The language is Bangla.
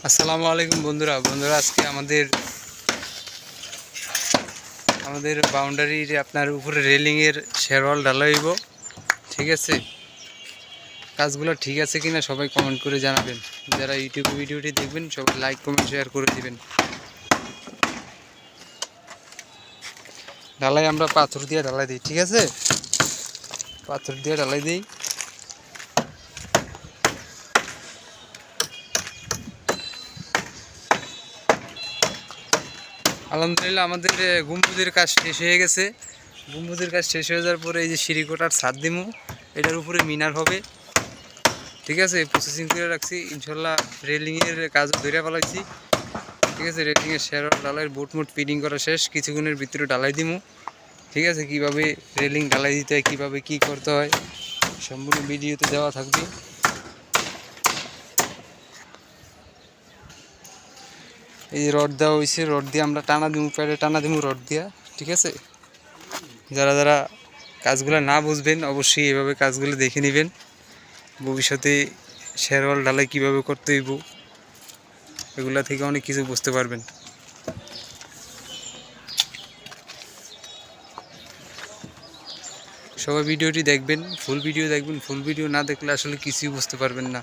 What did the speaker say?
আসসালামু আলাইকুম বন্ধুরা আজকে আমাদের বাউন্ডারির আপনার উপরে রেলিং এর শেরওয়াল ঢালাইব। ঠিক আছে, কাজগুলো ঠিক আছে কিনা সবাই কমেন্ট করে জানাবেন। যারা ইউটিউবে ভিডিওটি দেখবেন সবাই লাইক কমেন্ট শেয়ার করে দিবেন। ঢালাই আমরা পাথর দিয়ে ঢালাই দিই। ঠিক আছে, পাথর দিয়ে ঢালাই দিই। আলহামদুলিল্লাহ আমাদের গম্বুজের কাজ শেষ হয়ে গেছে। গম্বুজের কাজ শেষ হয়ে যাওয়ার পরে এই যে সিঁড়িকোটার ছাদ দিমু, এটার উপরে মিনার হবে। ঠিক আছে, প্রসেসিং করে রাখছি। ইনশাল্লাহ রেলিংয়ের কাজও ধরে ফেলাইছি। ঠিক আছে, রেলিংয়ের শেরওয়াল ঢালাইয়ের বোট মোট ফিটিং করা শেষ। কিছুক্ষণের ভিতরে ঢালাই দিমু। ঠিক আছে, কীভাবে রেলিং ঢালাই দিতে হয়, কীভাবে কী করতে হয় সম্পূর্ণ ভিডিওতে দেওয়া থাকবে। এই রড দেওয়া হয়েছে, রড দিয়ে আমরা টানা দিমু, প্যাডে টানা দিমু রড দিয়া। ঠিক আছে, যারা যারা কাজগুলো না বুঝবেন অবশ্যই এভাবে কাজগুলো দেখে নেবেন। ভবিষ্যতে শেরওয়াল ঢালাই কীভাবে করতে হইব এগুলা থেকে অনেক কিছু বুঝতে পারবেন। সবাই ভিডিওটি দেখবেন, ফুল ভিডিও দেখবেন। ফুল ভিডিও না দেখলে আসলে কিছুই বুঝতে পারবেন না।